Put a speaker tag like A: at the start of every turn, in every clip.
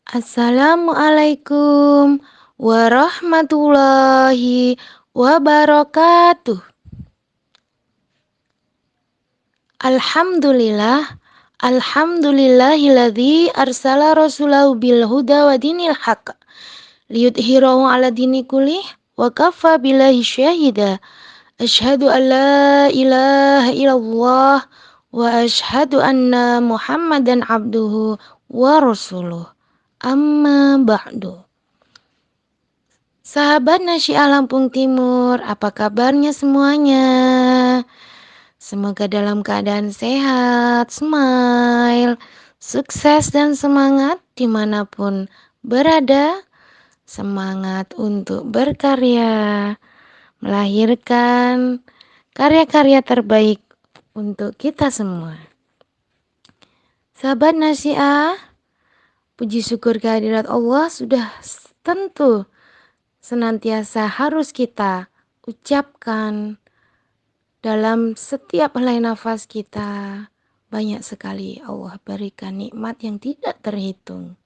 A: Assalamualaikum warahmatullahi wabarakatuh. Alhamdulillah, alhamdulillahilladzi arsala rasulahu bil huda wa dinil haqq liyudhhirahu 'ala dini kullih wa kafa billahi syahida. Asyhadu an la ilaha illallah wa asyhadu anna Muhammadan abduhu wa rasuluh. Amma ba'du. Sahabat Nasyiah Lampung Timur, apa kabarnya semuanya? Semoga dalam keadaan sehat, smile, sukses dan semangat dimanapun berada. Semangat untuk berkarya, melahirkan karya-karya terbaik untuk kita semua. Sahabat Nasyiah, puji syukur kehadirat Allah sudah tentu senantiasa harus kita ucapkan dalam setiap helai nafas kita. Banyak sekali Allah berikan nikmat yang tidak terhitung.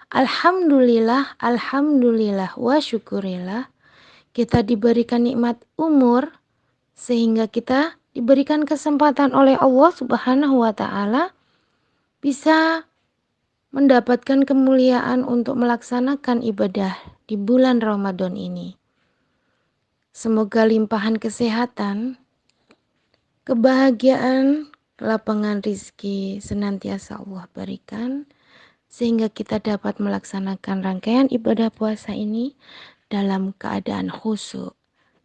A: Alhamdulillah, alhamdulillah wa syukurillah kita diberikan nikmat umur sehingga kita diberikan kesempatan oleh Allah Subhanahu wa taala bisa mendapatkan kemuliaan untuk melaksanakan ibadah di bulan Ramadan ini. Semoga limpahan kesehatan, kebahagiaan, lapangan rizki senantiasa Allah berikan sehingga kita dapat melaksanakan rangkaian ibadah puasa ini dalam keadaan khusyuk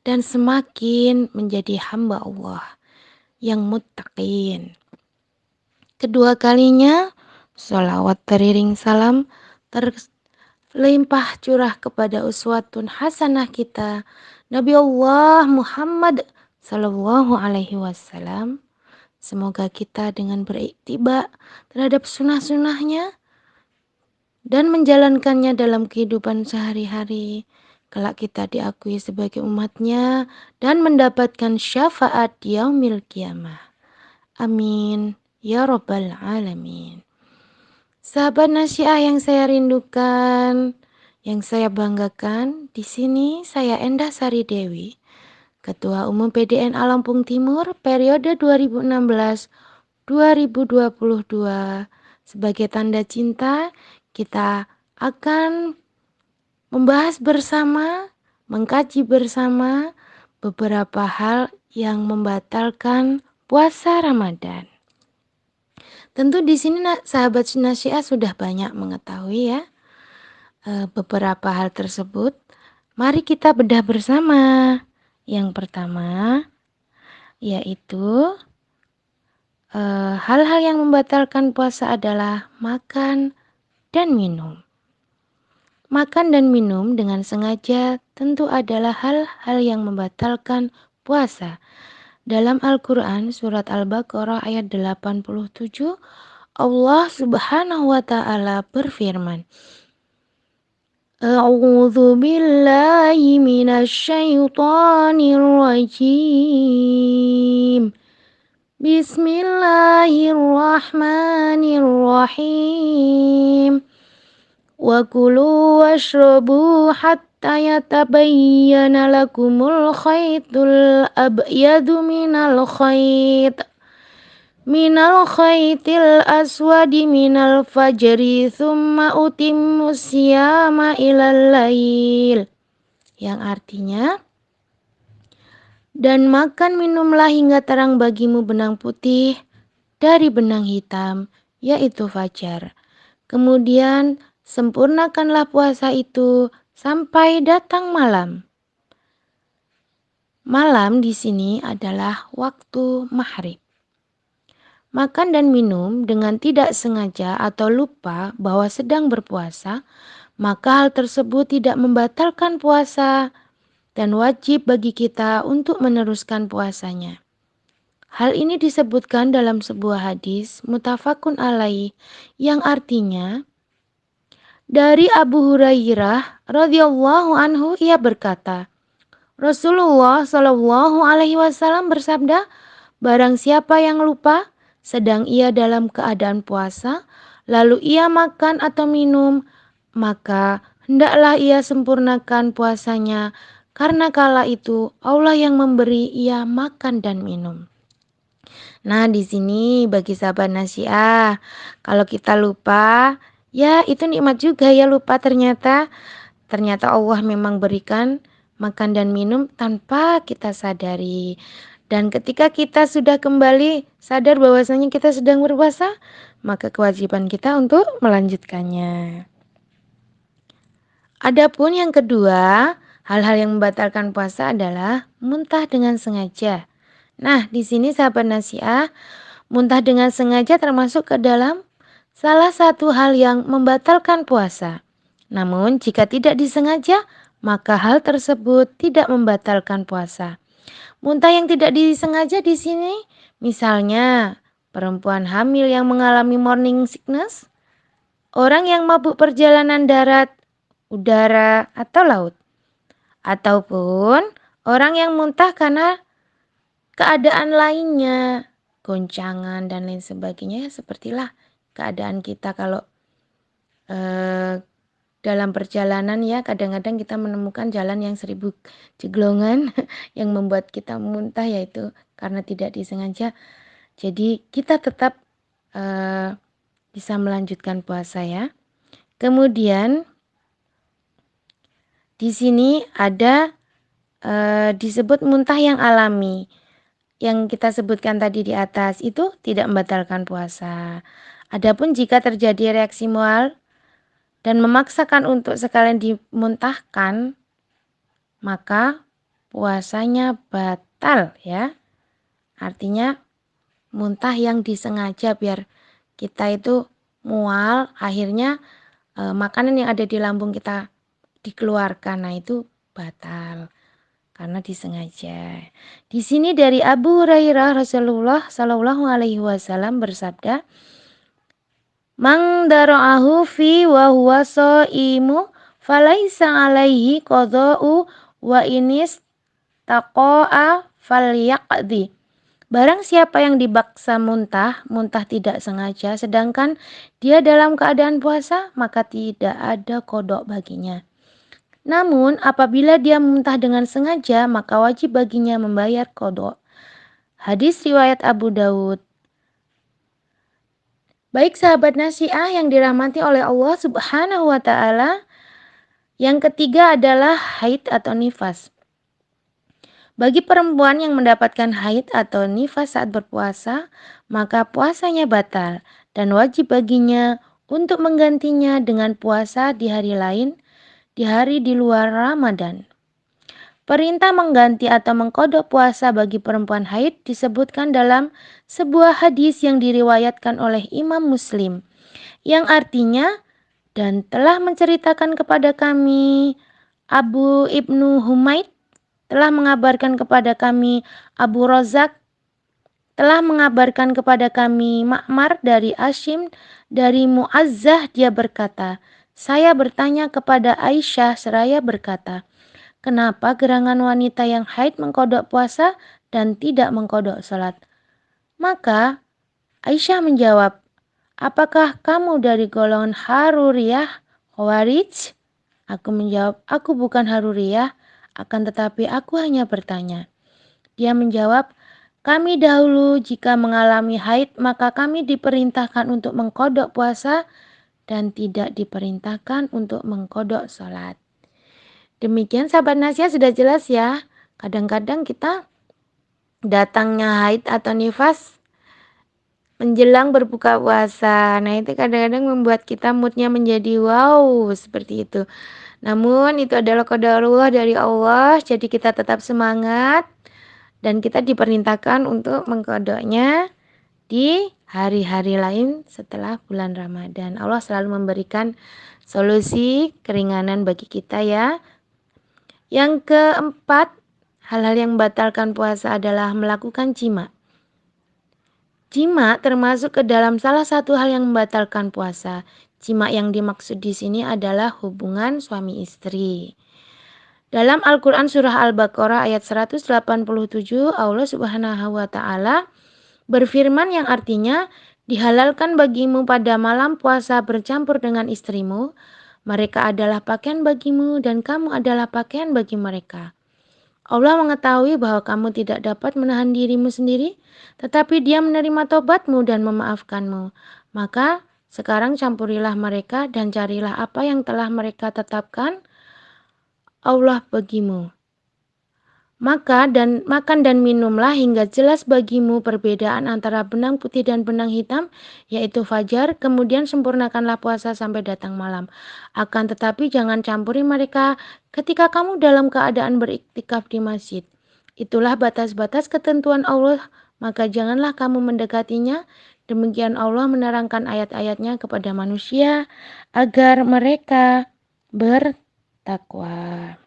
A: dan semakin menjadi hamba Allah yang muttaqin. Kedua kalinya, sholawat teriring salam terlimpah curah kepada uswatun hasanah kita, Nabi Allah Muhammad Sallallahu Alaihi Wasallam. Semoga kita dengan beriktiba terhadap sunnah-sunnahnya dan menjalankannya dalam kehidupan sehari-hari, kelak kita diakui sebagai umatnya dan mendapatkan syafaat yaumil qiyamah. Amin ya rabbal alamin. Sahabat Nasyiah yang saya rindukan, yang saya banggakan, di sini saya Endah Sari Dewi, Ketua Umum PDN Lampung Timur periode 2016-2022. Sebagai tanda cinta, kita akan membahas bersama, mengkaji bersama beberapa hal yang membatalkan puasa Ramadan. Tentu di sini sahabat Nasyiah sudah banyak mengetahui ya beberapa hal tersebut. Mari kita bedah bersama. Yang pertama yaitu hal-hal yang membatalkan puasa adalah makan dan minum. Makan dan minum dengan sengaja tentu adalah hal-hal yang membatalkan puasa. Dalam Al-Quran surat Al-Baqarah ayat 87, Allah Subhanahu wa ta'ala berfirman, A'udzu billahi minasy syaithanir rajim. Bismillahirrahmanirrahim. Wa kulu washrabu hatta yatabayyana lakumul khaytul abyadu minal khaytil aswadi minal fajri thumma utimmus siyama ilal lail. Yang artinya, dan makan minumlah hingga terang bagimu benang putih dari benang hitam, yaitu fajar. Kemudian sempurnakanlah puasa itu sampai datang malam. Malam di sini adalah waktu maghrib. Makan dan minum dengan tidak sengaja atau lupa bahwa sedang berpuasa, maka hal tersebut tidak membatalkan puasa dan wajib bagi kita untuk meneruskan puasanya. Hal ini disebutkan dalam sebuah hadis muttafaqun alaih yang artinya, dari Abu Hurairah radhiyallahu anhu ia berkata, Rasulullah Shallallahu Alaihi Wasallam bersabda, barang siapa yang lupa sedang ia dalam keadaan puasa, lalu ia makan atau minum, maka hendaklah ia sempurnakan puasanya, karena kala itu Allah yang memberi ia makan dan minum. Nah, di sini bagi sahabat nasiah, kalau kita lupa, ya itu nikmat juga ya lupa ternyata. Ternyata Allah memang berikan makan dan minum tanpa kita sadari. Dan ketika kita sudah kembali sadar bahwasanya kita sedang berpuasa, maka kewajiban kita untuk melanjutkannya. Adapun yang kedua, hal-hal yang membatalkan puasa adalah muntah dengan sengaja. Nah, di sini sahabat nasiah, muntah dengan sengaja termasuk ke dalam salah satu hal yang membatalkan puasa. Namun, jika tidak disengaja, maka hal tersebut tidak membatalkan puasa. Muntah yang tidak disengaja di sini, misalnya perempuan hamil yang mengalami morning sickness, orang yang mabuk perjalanan darat, udara, atau laut, ataupun orang yang muntah karena keadaan lainnya, goncangan dan lain sebagainya, sepertilah keadaan kita kalau dalam perjalanan ya, kadang-kadang kita menemukan jalan yang 1000 jeglongan yang membuat kita muntah, yaitu karena tidak disengaja. Jadi kita tetap bisa melanjutkan puasa ya. Kemudian di sini ada disebut muntah yang alami. Yang kita sebutkan tadi di atas itu tidak membatalkan puasa. Adapun jika terjadi reaksi mual dan memaksakan untuk sekalian dimuntahkan, maka puasanya batal ya. Artinya muntah yang disengaja biar kita itu mual, akhirnya makanan yang ada di lambung kita dikeluarkan. Nah, itu batal karena disengaja. Di sini dari Abu Hurairah, Rasulullah Shallallahu alaihi wasallam bersabda, "Man dara'ahu fi wa huwa shaimu falaisa alaihi qada'u wa inis taqa'a falyaqdi." Barang siapa yang dibaksa muntah tidak sengaja, sedangkan dia dalam keadaan puasa, maka tidak ada kodok baginya. Namun apabila dia muntah dengan sengaja, maka wajib baginya membayar kodok. Hadis riwayat Abu Dawud. Baik sahabat nasiah yang dirahmati oleh Allah Subhanahu wa Ta'ala, yang ketiga adalah haid atau nifas. Bagi perempuan yang mendapatkan haid atau nifas saat berpuasa, maka puasanya batal dan wajib baginya untuk menggantinya dengan puasa di hari lain, di hari di luar Ramadan. Perintah mengganti atau mengkodok puasa bagi perempuan haid disebutkan dalam sebuah hadis yang diriwayatkan oleh Imam Muslim, yang artinya, dan telah menceritakan kepada kami Abu Ibnu Humaid, telah mengabarkan kepada kami Abu Razak, telah mengabarkan kepada kami Ma'mar dari Asyim, dari Mu'azzah, dia berkata, saya bertanya kepada Aisyah seraya berkata, kenapa gerangan wanita yang haid mengkodok puasa dan tidak mengkodok salat? Maka Aisyah menjawab, apakah kamu dari golongan Haruriyah, Khawarij? Aku menjawab, aku bukan Haruriyah, akan tetapi aku hanya bertanya. Dia menjawab, kami dahulu jika mengalami haid maka kami diperintahkan untuk mengkodok puasa dan tidak diperintahkan untuk mengkodok salat. Demikian sahabat nasihat, sudah jelas ya. Kadang-kadang kita datangnya haid atau nifas menjelang berbuka puasa. Nah, itu kadang-kadang membuat kita moodnya menjadi wow seperti itu. Namun itu adalah qadarullah dari Allah, jadi kita tetap semangat dan kita diperintahkan untuk mengkodoknya di hari-hari lain setelah bulan Ramadan. Allah selalu memberikan solusi keringanan bagi kita ya. Yang keempat, hal-hal yang membatalkan puasa adalah melakukan jima. Jima termasuk ke dalam salah satu hal yang membatalkan puasa. Jima yang dimaksud di sini adalah hubungan suami istri. Dalam Al-Quran surah Al-Baqarah ayat 187, Allah Subhanahu wa Ta'ala berfirman yang artinya, dihalalkan bagimu pada malam puasa bercampur dengan istrimu, Mereka adalah pakaian bagimu dan kamu adalah pakaian bagi mereka. Allah mengetahui bahwa kamu tidak dapat menahan dirimu sendiri, tetapi Dia menerima tobatmu dan memaafkanmu. Maka sekarang campurilah mereka dan carilah apa yang telah mereka tetapkan Allah bagimu. Makan dan minumlah hingga jelas bagimu perbedaan antara benang putih dan benang hitam, yaitu fajar, kemudian sempurnakanlah puasa sampai datang malam. Akan tetapi jangan campuri mereka ketika kamu dalam keadaan beriktikaf di masjid. Itulah batas-batas ketentuan Allah, maka janganlah kamu mendekatinya. Demikian Allah menerangkan ayat-ayatnya kepada manusia agar mereka bertakwa.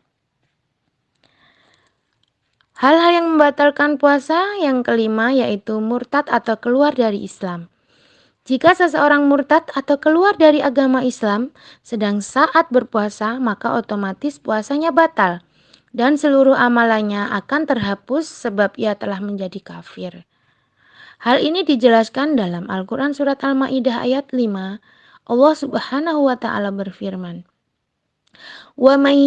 A: Hal-hal yang membatalkan puasa yang kelima yaitu murtad atau keluar dari Islam. Jika seseorang murtad atau keluar dari agama Islam sedang saat berpuasa, maka otomatis puasanya batal dan seluruh amalannya akan terhapus sebab ia telah menjadi kafir. Hal ini dijelaskan dalam Al-Quran Surat Al-Ma'idah ayat 5. Allah Subhanahu wa Ta'ala berfirman, "Wa may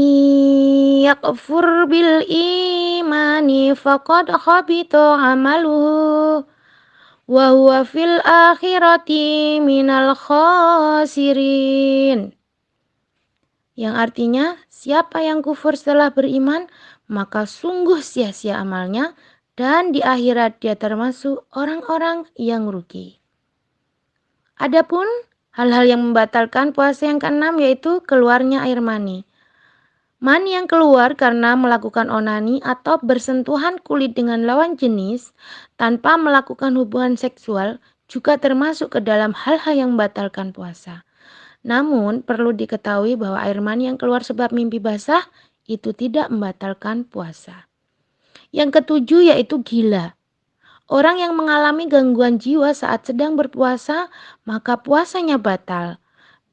A: yakfur bil imani faqad khabita amaluhu wa huwa fil akhirati minal khasirin." Yang artinya, siapa yang kufur setelah beriman, maka sungguh sia-sia amalnya dan di akhirat dia termasuk orang-orang yang rugi. Adapun hal-hal yang membatalkan puasa yang keenam yaitu keluarnya air mani. Mani yang keluar karena melakukan onani atau bersentuhan kulit dengan lawan jenis tanpa melakukan hubungan seksual juga termasuk ke dalam hal-hal yang membatalkan puasa. Namun perlu diketahui bahwa air mani yang keluar sebab mimpi basah itu tidak membatalkan puasa. Yang ketujuh yaitu gila. Orang yang mengalami gangguan jiwa saat sedang berpuasa maka puasanya batal.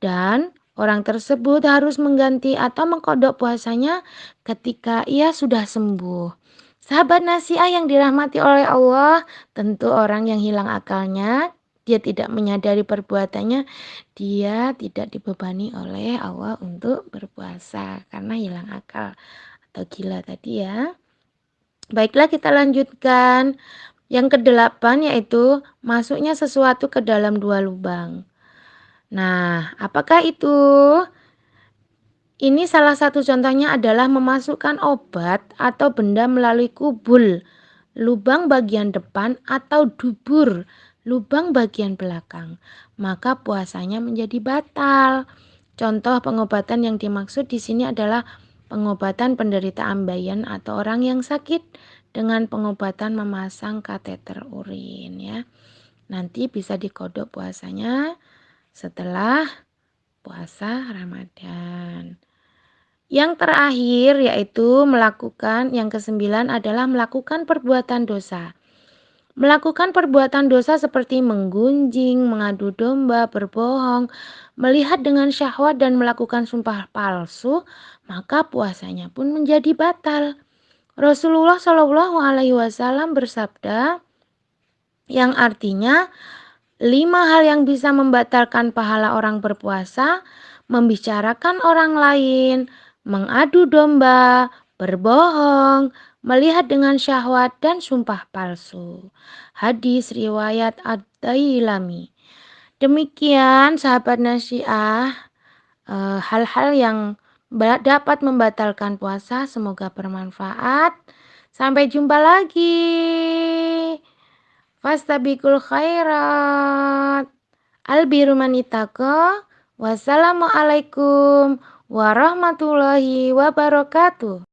A: Dan orang tersebut harus mengganti atau mengkodok puasanya ketika ia sudah sembuh. Sahabat nasiah yang dirahmati oleh Allah, tentu orang yang hilang akalnya, dia tidak menyadari perbuatannya, dia tidak dibebani oleh Allah untuk berpuasa karena hilang akal atau gila tadi ya. Baiklah kita lanjutkan. Yang kedelapan yaitu masuknya sesuatu ke dalam dua lubang. Nah, apakah itu? Ini salah satu contohnya adalah memasukkan obat atau benda melalui kubul, lubang bagian depan atau dubur, lubang bagian belakang. Maka puasanya menjadi batal. Contoh pengobatan yang dimaksud di sini adalah pengobatan penderita ambeien atau orang yang sakit dengan pengobatan memasang kateter urin ya. Nanti bisa dikodok puasanya setelah puasa Ramadan. Yang terakhir yaitu yang kesembilan adalah melakukan perbuatan dosa. Melakukan perbuatan dosa seperti menggunjing, mengadu domba, berbohong, melihat dengan syahwat dan melakukan sumpah palsu, maka puasanya pun menjadi batal. Rasulullah Shallallahu Alaihi Wasallam bersabda, yang artinya 5 hal yang bisa membatalkan pahala orang berpuasa: membicarakan orang lain, mengadu domba, berbohong, melihat dengan syahwat, dan sumpah palsu. Hadis riwayat Ad-Dailami. Demikian sahabat nasiah, hal-hal yang dapat membatalkan puasa, semoga bermanfaat. Sampai jumpa lagi. Fastabiqul khairat. Albiru manitaqo. Wassalamualaikum warahmatullahi wabarakatuh.